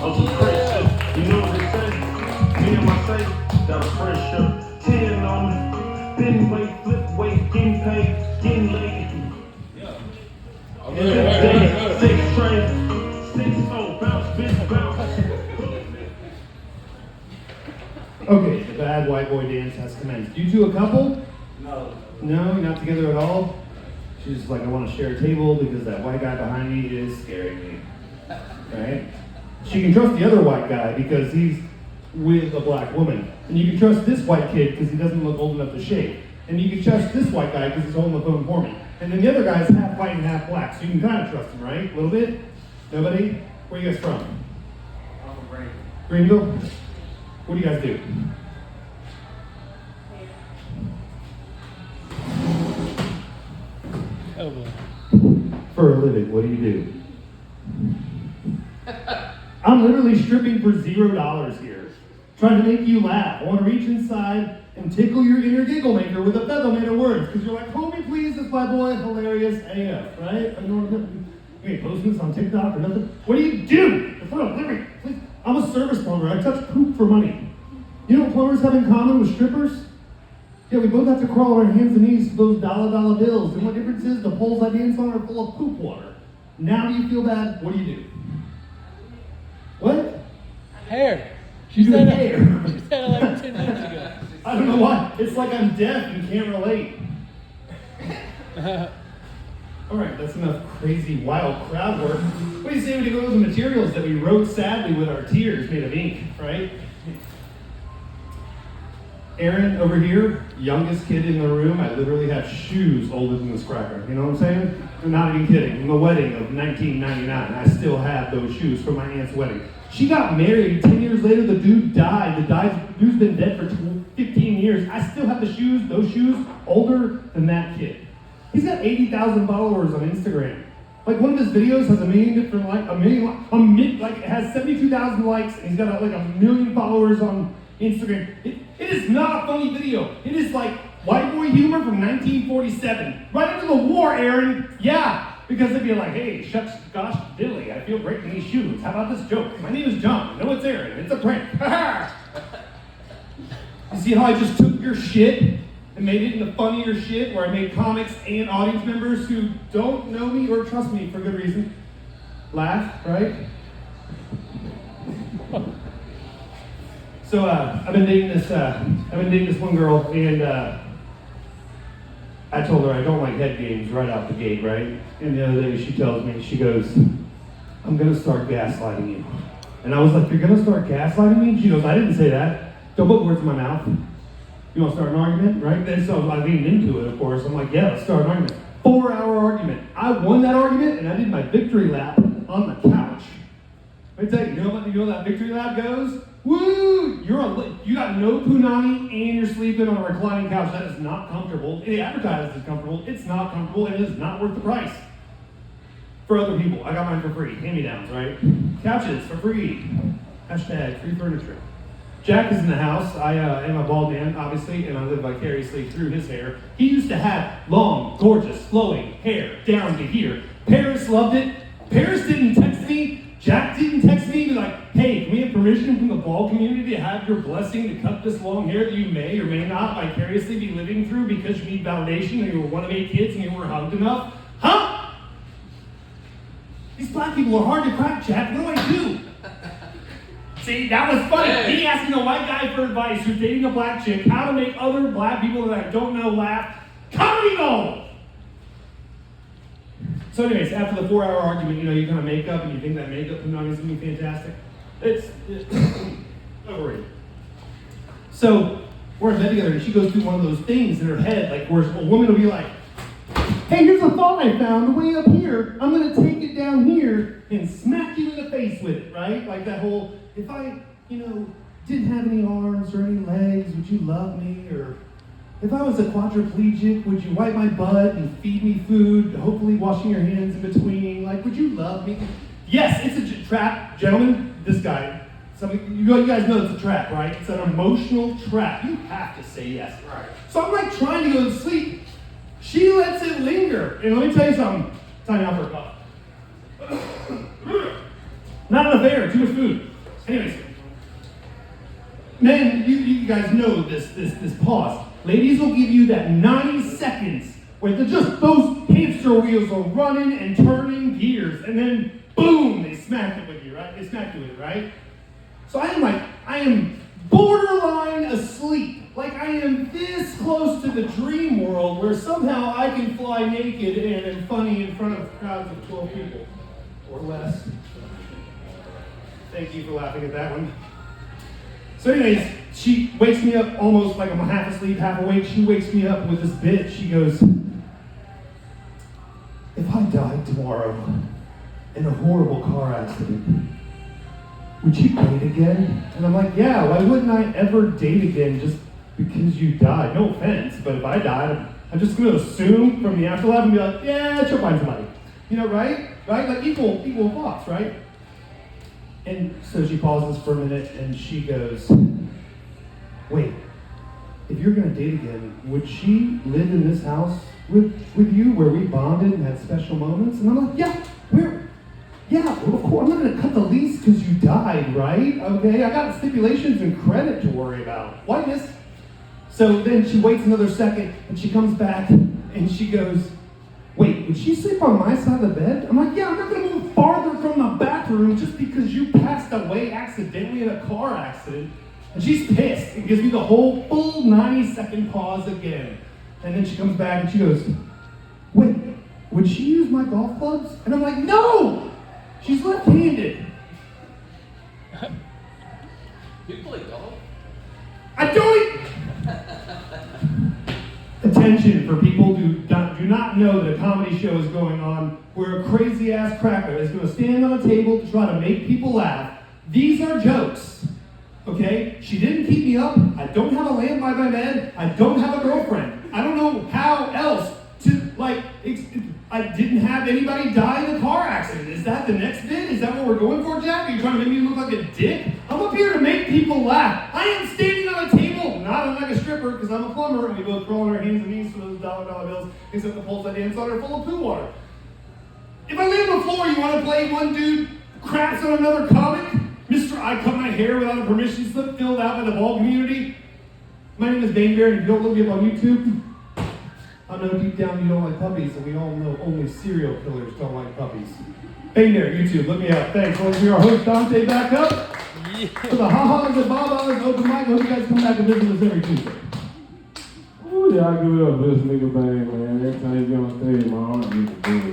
on some fresh shit. You know what they say? Me and my say, got a fresh shirt. 10 on it. Bend weight, flip weight, getting paid, getting laid. Six train, 6-4, bounce, bitch, bounce. Okay, the bad white boy dance has commenced. You two a couple? No. No, you're not together at all? She's like, I want to share a table because that white guy behind me is scaring me. Right? She can trust the other white guy because he's with a black woman. And you can trust this white kid because he doesn't look old enough to shave. And you can trust this white guy because he's holding the phone for me. And then the other guy's half white and half black, so you can kind of trust him, right? A little bit? Nobody? Where are you guys from? I'm from Greenville. Greenville? What do you guys do? Oh boy. For a living, what do you do? I'm literally stripping for $0 here. Trying to make you laugh. I want to reach inside and tickle your inner giggle maker with a feather made of words. Because you're like, homie, please, it's my boy, hilarious AF, right? I know you ain't posting this on TikTok or nothing. What do you do? For a living, please. I'm a service plumber. I touch poop for money. You know what plumbers have in common with strippers? Yeah, we both have to crawl on our hands and knees to those dollar bills. And what difference is the poles I dance on are full of poop water. Now do you feel bad? What do you do? What? Hair. She said hair. She said it like 10 minutes ago. I don't know why. It's like I'm deaf and can't relate. All right, that's enough crazy, wild crowd work. What do you say we go with the materials that we wrote sadly with our tears made of ink, right? Aaron over here, youngest kid in the room. I literally have shoes older than this cracker. You know what I'm saying? I'm not even kidding. In the wedding of 1999, I still have those shoes from my aunt's wedding. She got married. 10 years later, the dude died. The dude's been dead for 15 years. I still have the shoes, those shoes, older than that kid. He's got 80,000 followers on Instagram. Like one of his videos has it has 72,000 likes, and he's got like 1 million followers on Instagram. It is not a funny video. It is like white boy humor from 1947. Right after the war, Aaron. Yeah, because they'd be like, hey, shucks, gosh, Billy, I feel great in these shoes. How about this joke? My name is John. No, it's Aaron. It's a prank. You see how I just took your shit and made it into funnier shit, where I made comics and audience members who don't know me or trust me for good reason laugh, right? So I've been dating this one girl, and I told her I don't like head games right out the gate, right? And the other day she tells me, she goes, I'm gonna start gaslighting you. And I was like, you're gonna start gaslighting me? She goes, I didn't say that. Don't put words in my mouth. You wanna start an argument, right? And so I leaned into it, of course. I'm like, yeah, let's start an argument. 4-hour argument. I won that argument, and I did my victory lap on the couch. Let me tell you, you know how that victory lap goes? Woo! You got no punani and you're sleeping on a reclining couch. That is not comfortable. It advertises as comfortable. It's not comfortable, and it is not worth the price. For other people, I got mine for free. Hand-me-downs, right? Couches for free. Hashtag free furniture. Jack is in the house. I am a bald man, obviously, and I live vicariously through his hair. He used to have long, gorgeous, flowing hair down to here. Paris loved it. Paris didn't text me. Jack didn't text me and be like, hey, can we have permission from the bald community to have your blessing to cut this long hair that you may or may not vicariously be living through because you need validation and you were one of 8 kids and you were hugged enough? Huh? These black people are hard to crack, Jack. What do I do? See, that was funny. Hey. He asking a white guy for advice who's dating a black chick how to make other black people that I don't know laugh. Comedy gold! So anyways, after the 4-hour argument, you kind of make up and you think that makeup punani is going to be fantastic. It's overrated. So we're in bed together and she goes through one of those things in her head, like where a woman will be like, hey, here's a thought I found way up here. I'm going to take it down here and smack you in the face with it, right? Like that whole, if I, didn't have any arms or any legs, would you love me? Or if I was a quadriplegic, would you wipe my butt and feed me food, hopefully washing your hands in between? Like, would you love me? Yes, it's a trap. Gentlemen, this guy, you guys know it's a trap, right? It's an emotional trap. You have to say yes. Right. So I'm like trying to go to sleep. She lets it linger. And let me tell you something. Time out for a cup. Not enough air, too much food. Anyways, men, you guys know this pause. Ladies will give you that 90 seconds where those hamster wheels are running and turning gears, and then boom, they smack it with you, right? They smack you with it, right? So I am borderline asleep. Like I am this close to the dream world where somehow I can fly naked and funny in front of crowds of 12 people or less. Thank you for laughing at that one. So anyways, she wakes me up almost like I'm half asleep, half awake. She wakes me up with this bit. She goes, if I died tomorrow in a horrible car accident, would you date again? And I'm like, yeah, why wouldn't I ever date again just because you died? No offense, but if I died, I'm just going to assume from the afterlife and be like, yeah, she'll find somebody. You know, right? Right? Like equal thoughts, right? And so she pauses for a minute and she goes, wait, if you're going to date again, would she live in this house with you where we bonded and had special moments? And I'm like, yeah, well, of course, I'm not going to cut the lease because you died, right? Okay, I got stipulations and credit to worry about. Whiteness. So then she waits another second and she comes back and she goes, wait, would she sleep on my side of the bed? I'm like, yeah, I'm not going to move farther from the bathroom just because you passed away accidentally in a car accident. And she's pissed and gives me the whole full 90-second pause again. And then she comes back and she goes, wait, would she use my golf clubs? And I'm like, no! She's left-handed. You play golf? I don't. Attention for people who do not know that a comedy show is going on where a crazy-ass cracker is going to stand on a table to try to make people laugh. These are jokes. Okay? She didn't keep me up. I don't have a lamp by my bed. I don't have a girlfriend. I don't know how else to, I didn't have anybody die in a car accident. Is that the next bit? Is that what we're going for, Jack? Are you trying to make me look like a dick? I'm up here to make people laugh. I am standing on a table, not like a stripper, because I'm a plumber, and we both crawl on our hands and knees for those dollar bills, except the poles I dance on are full of poo water. If I lay on the floor, you want to play one dude craps on another comic? Mr. I cut my hair without a permission slip filled out by the ball community? My name is Bane Bear, and if you don't look me up on YouTube, I know deep down you don't like puppies, and we all know only serial killers don't like puppies. Bane Bear, YouTube, look me up. Thanks. Let's hear our host Dante back up. Yeah. For the ha-has and ba-bas open mic, I hope you guys come back and visit us every Tuesday. Oh, yeah, I give it up for this nigga Bang, man. Every time you get on stage, my heart beats a